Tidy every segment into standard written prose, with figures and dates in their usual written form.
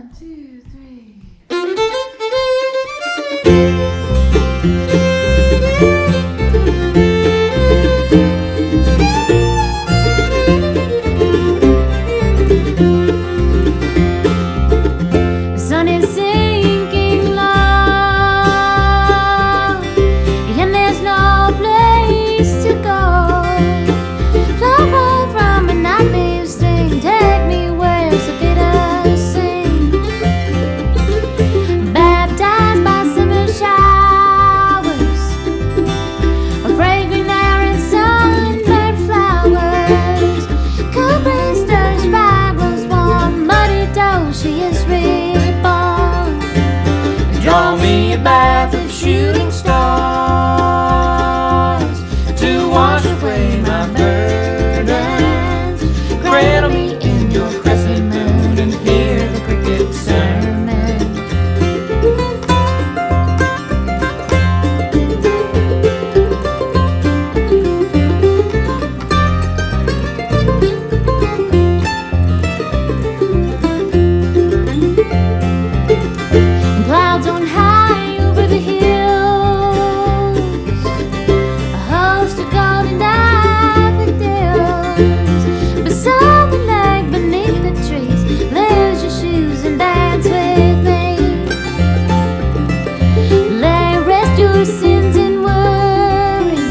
1, 2, 3. The sun is sinking low, and there's no place to go. Fly far from a nightmare sting, take me where cicadas sing. Baptized by summer showers, a fragrant air and sunburned flowers. Cold breeze stirs spirals, warm muddy toes, she is reborn. Draw me a bath of shooting stars to wash away my burdens. Cradle me in your crescent moon and hear the cricket sermon. And clouds on high over the hills, a host of golden daffodils. Beside the lake, beneath the trees, lose your shoes and dance with me. Lay rest your sins and worries,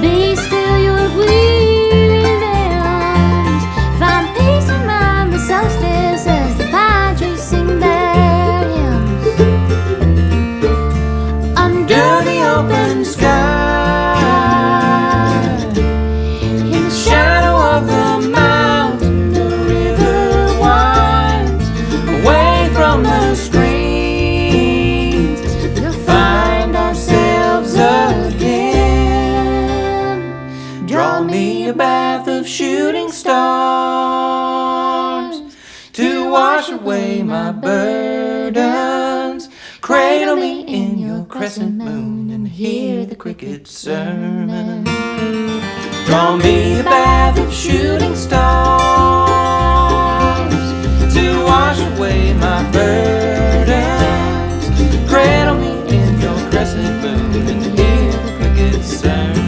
be still your weary limbs. Find peace of mind, the solstice as the pine trees sing their hymns. Under the open sky, in the shadow of the mountain, the river winds away from the screens. We'll find ourselves again. Draw me a bath of shooting stars to wash away my burdens. Cradle me in your crescent moon and hear the cricket sermon. Draw me a bath of shooting stars to wash away my burdens. Cradle me in your crescent moon and hear the cricket sermon.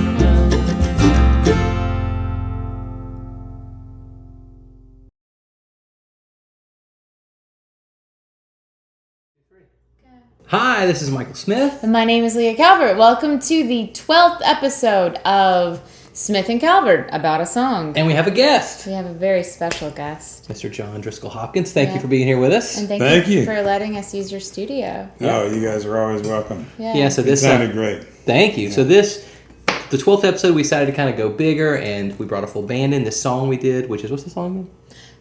Hi, this is Michael Smith. And my name is Leah Calvert. Welcome to the 12th episode of Smith and Calvert, about a song. And we have a guest, We have a very special guest. Mr. John Driscoll Hopkins. Thank you Yeah. for being here with us. And Thank you. for letting us use your studio. Oh, you guys are always welcome. Yeah, so It this sounded great. Thank you. So the 12th episode, we decided to kind of go bigger, and we brought a full band in. This song we did, which is, what's the song again?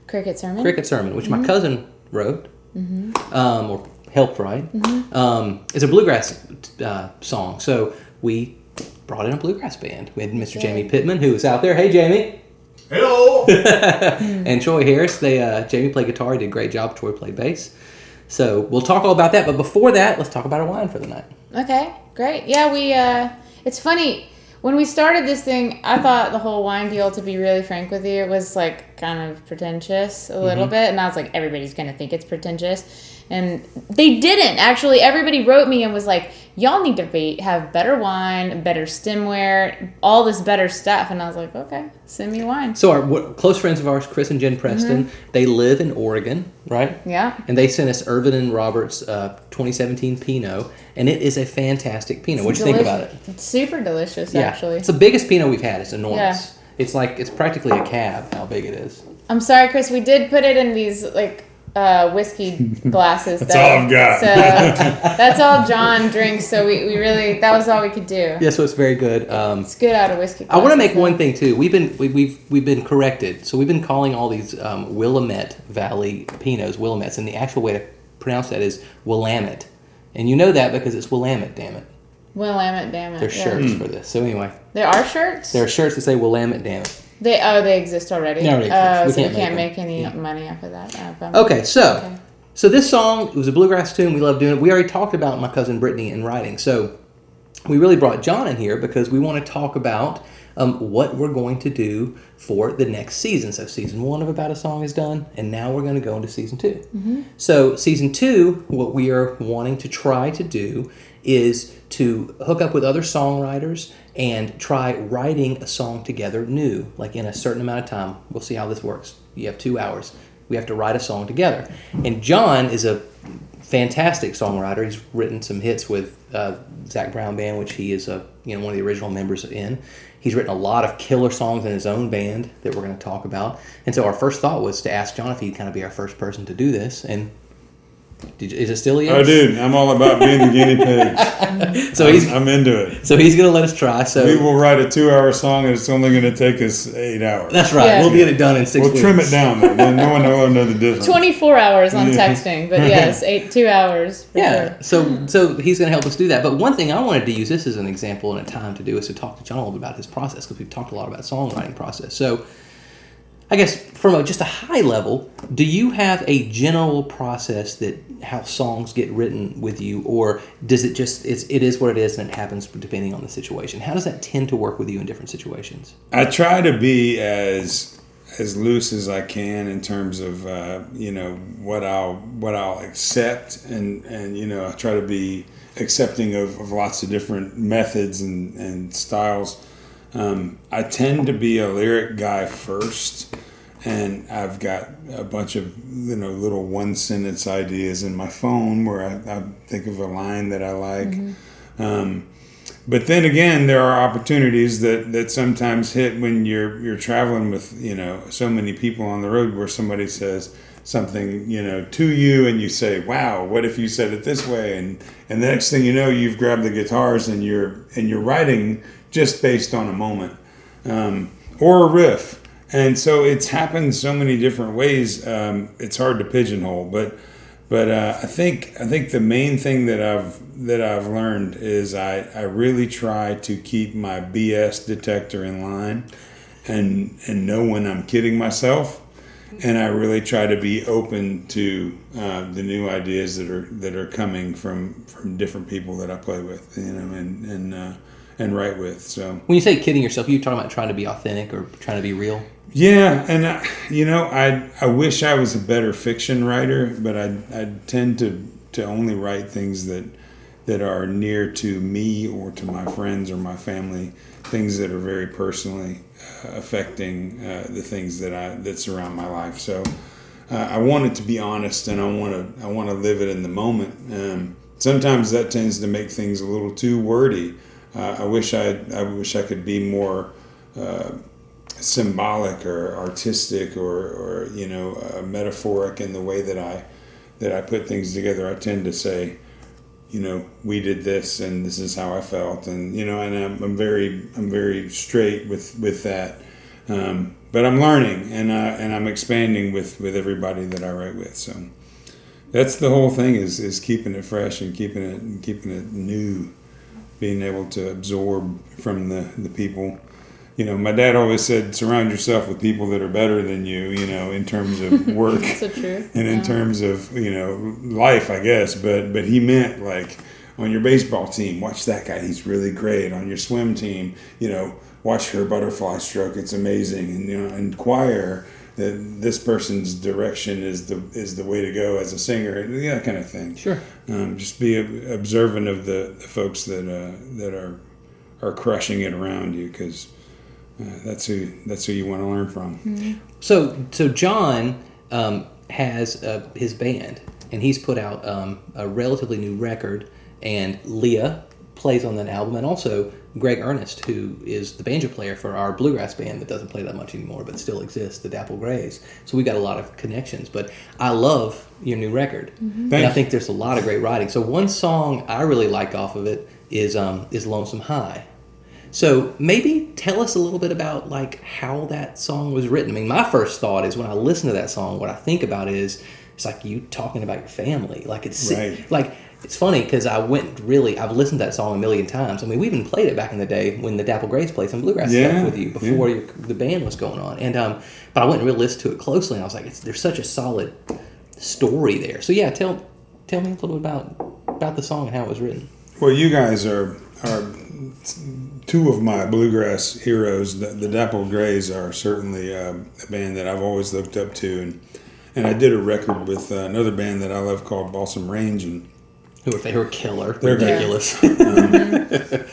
Cricket Sermon. Cricket Sermon, which my cousin wrote, or helped write. It's a bluegrass song, so we brought in a bluegrass band. We had Mr. Jamie Pittman, who is out there. Hey, Jamie. Hello. And Troy Harris. Jamie played guitar. He did a great job. Troy played bass. So we'll talk all about that. But before that, let's talk about our wine for the night. Okay, great. Yeah, it's funny. When we started this thing, I thought the whole wine deal, to be really frank with you, it was like kind of pretentious a little bit. And I was like, everybody's going to think it's pretentious. And they didn't. Actually, everybody wrote me and was like, y'all need to have better wine, better stemware, all this better stuff. And I was like, okay, send me wine. So our close friends of ours, Chris and Jen Preston, they live in Oregon, right? Yeah. And they sent us Irvin and Robert's 2017 Pinot, and it is a fantastic Pinot. What do you think about it? It's super delicious, actually. It's the biggest Pinot we've had. It's enormous. Yeah. It's practically a cab, how big it is. I'm sorry, Chris. We did put it in these, whiskey glasses. That's all I've got. So that's all John drinks. So we really, that was all we could do. Yeah, so it's very good. It's good out of whiskey I glasses. want to make though. one thing too. We've been corrected. So we've been calling all these Willamette Valley Pinots Willamettes, and the actual way to pronounce that is Willamette. And you know that because it's Willamette, damn it. Willamette, damn it. There's yeah. shirts for this. So anyway, There are shirts? there are shirts that say Willamette, damn it. They exist already. They already exist. We So can't we can't make make them. any Yeah. money off of that. Bummer. Okay, so Okay. So this song, it was a bluegrass tune. We love doing it. We already talked about my cousin Brittany and writing. So we really brought John in here because we want to talk about what we're going to do for the next season. So season 1 of About a Song is done, and now we're going to go into season 2. Mm-hmm. So season 2, what we are wanting to try to do is to hook up with other songwriters and try writing a song together new, like in a certain amount of time. We'll see how this works. You have 2 hours. We have to write a song together. And John is a fantastic songwriter. He's written some hits with Zach Brown Band, which he is one of the original members in. He's written a lot of killer songs in his own band that we're going to talk about. And so our first thought was to ask John if he'd kind of be our first person to do this. And is it still yes? Oh, dude, I'm all about being the guinea pig. So I'm into it. So he's going to let us try. So We will write a 2-hour song, and it's only going to take us 8 hours. that's right. Yeah. We'll get it done in 6 We'll weeks. trim it down, though. Then no one will know the difference. 24 hours on Yeah. texting, but yes, 2 hours. For Yeah, sure. so he's going to help us do that. But one thing I wanted to use this as an example and a time to do is to talk to John a little bit about his process, because we've talked a lot about songwriting process. So I guess from just a high level, do you have a general process that how songs get written with you, or does it just it is what it is and it happens depending on the situation? How does that tend to work with you in different situations? I try to be as loose as I can in terms of what I'll accept, and I try to be accepting of lots of different methods and styles. I tend to be a lyric guy first, and I've got a bunch of little 1-sentence ideas in my phone where I think of a line that I like. Mm-hmm. But then again, there are opportunities that sometimes hit when you're traveling with so many people on the road, where somebody says something to you, and you say, "Wow, what if you said it this way?" And the next thing you know, you've grabbed the guitars and you're writing just based on a moment or a riff. And so it's happened so many different ways. It's hard to pigeonhole, but I think the main thing that I've learned is I really try to keep my BS detector in line and know when I'm kidding myself, and I really try to be open to the new ideas that are coming from different people that I play with, and write with. So When you say kidding yourself, you're talking about trying to be authentic or trying to be real? yeah, and I wish I was a better fiction writer, but I tend to only write things that are near to me or to my friends or my family, things that are very personally affecting the things that surround my life. So I want it to be honest, and I want to live it in the moment. Sometimes that tends to make things a little too wordy. I wish I could be more symbolic or artistic or metaphoric in the way that I put things together. I tend to say, we did this and this is how I felt, and and I'm very straight with that. But I'm learning and I'm expanding with everybody that I write with. So that's the whole thing is keeping it fresh and keeping it new, being able to absorb from the people. My dad always said, surround yourself with people that are better than you, in terms of work So true. and in terms of, life, I guess. But he meant, like, on your baseball team, watch that guy. He's really great. On your swim team, watch her butterfly stroke. It's amazing. And, in choir, that this person's direction is the way to go as a singer, that kind of thing. Sure. Just be observant of the folks that are crushing it around you, because that's who you want to learn from. Mm-hmm. So John has his band, and he's put out a relatively new record, and Leah plays on that album, and also Greg Ernest, who is the banjo player for our bluegrass band that doesn't play that much anymore but still exists, the Dapple Grays. So we got a lot of connections. But I love your new record, and I think there's a lot of great writing. So one song I really like off of it is Lonesome High. So maybe tell us a little bit about like how that song was written. I mean, my first thought is when I listen to that song, what I think about is it's like you talking about your family. Like it's Right. like it's funny because I've listened to that song a million times. I mean, we even played it back in the day when the Dapple Grays played some bluegrass stuff with you before the band was going on. And but I went and really listened to it closely, and I was like, there's such a solid story there. So yeah, tell me a little bit about the song and how it was written. Well, you guys are two of my bluegrass heroes, the Dappled Grays, are certainly a band that I've always looked up to, and I did a record with another band that I love called Balsam Range, and They were killer. They're ridiculous.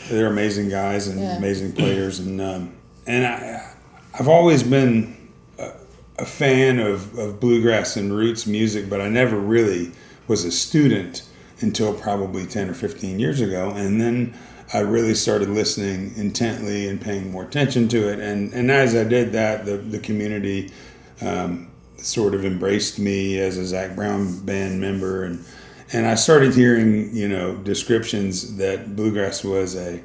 they're amazing guys and amazing players, and I've always been a fan of bluegrass and roots music, but I never really was a student until probably 10 or 15 years ago, and then I really started listening intently and paying more attention to it, and as I did that, the community sort of embraced me as a Zac Brown band member, and I started hearing, descriptions that bluegrass was a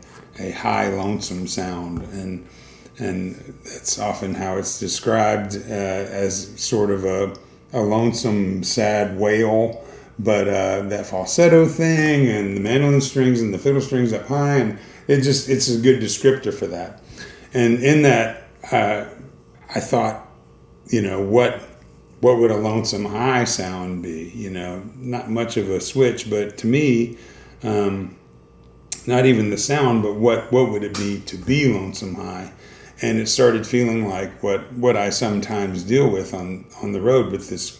high, lonesome sound, and that's often how it's described, as sort of a lonesome, sad wail. But that falsetto thing and the mandolin strings and the fiddle strings up high, and it's a good descriptor for that. And in that, I thought, what would a lonesome high sound be? Not much of a switch, but to me, not even the sound, but what would it be to be lonesome high? And it started feeling like what I sometimes deal with on the road with this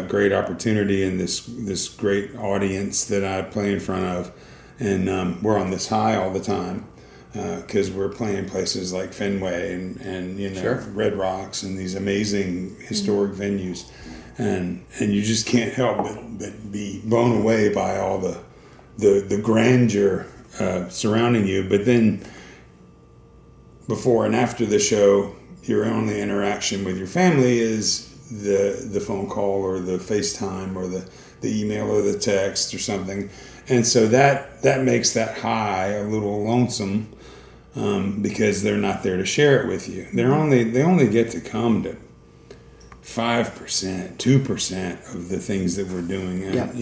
great opportunity and this great audience that I play in front of, and we're on this high all the time because we're playing places like Fenway and Sure. Red Rocks and these amazing historic venues, and you just can't help but be blown away by all the grandeur surrounding you. But then before and after the show, your only interaction with your family is the phone call or the FaceTime or the email or the text or something, and so that makes that high a little lonesome, because they're not there to share it with you. They only get to come to 5%, 2% of the things that we're doing, and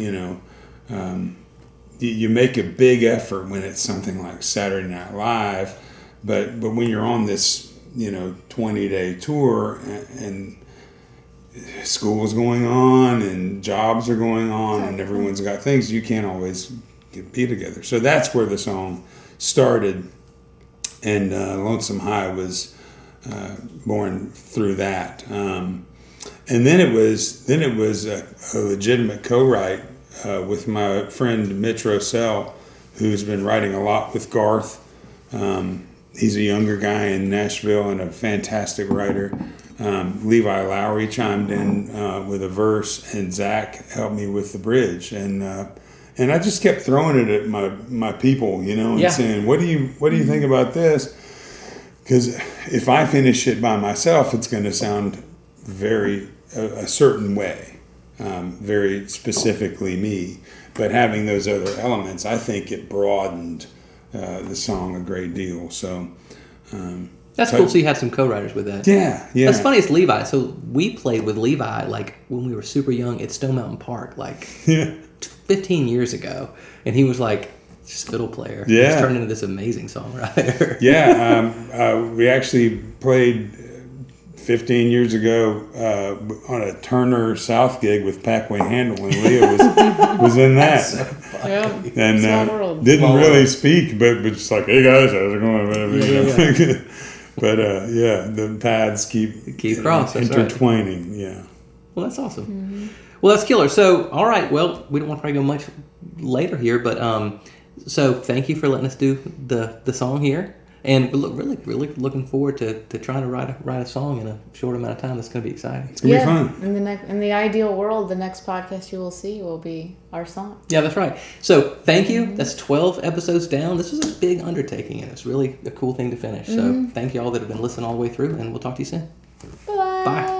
you make a big effort when it's something like Saturday Night Live, but when you're on this 20-day tour and school's going on and jobs are going on and everyone's got things, you can't always be together. So that's where the song started, and Lonesome High was born through that. And then it was a legitimate co-write with my friend Mitch Rossell, who's been writing a lot with Garth. He's a younger guy in Nashville and a fantastic writer. Levi Lowry chimed in with a verse, and Zach helped me with the bridge, and I just kept throwing it at my people, and saying, "What do you think about this?" Because if I finish it by myself, it's going to sound a certain way, very specifically me. But having those other elements, I think it broadened the song a great deal. So. That's cool. So you had some co-writers with that. Yeah. That's funny. It's Levi. So we played with Levi when we were super young at Stone Mountain Park, 15 years ago, and he was just fiddle player. Yeah, he's turned into this amazing songwriter. We actually played 15 years ago on a Turner South gig with Packway Handel, and Leah was in that. So funny. Yeah. And didn't really speak, but just like, "Hey guys, how's it going?" Yeah. But the paths keep crossing, intertwining. Right. Yeah. Well, that's awesome. Mm-hmm. Well, that's killer. So, all right. Well, we don't want to probably go much later here, but so thank you for letting us do the song here, and really looking forward to trying to write a song in a short amount of time. That's going to be exciting. It's going to be fun. In the ideal world, the next podcast you will see will be our song. Yeah, that's right. So thank you. That's 12 episodes down. This was a big undertaking, and it's really a cool thing to finish. So thank you all that have been listening all the way through, and we'll talk to you soon. Bye. Bye.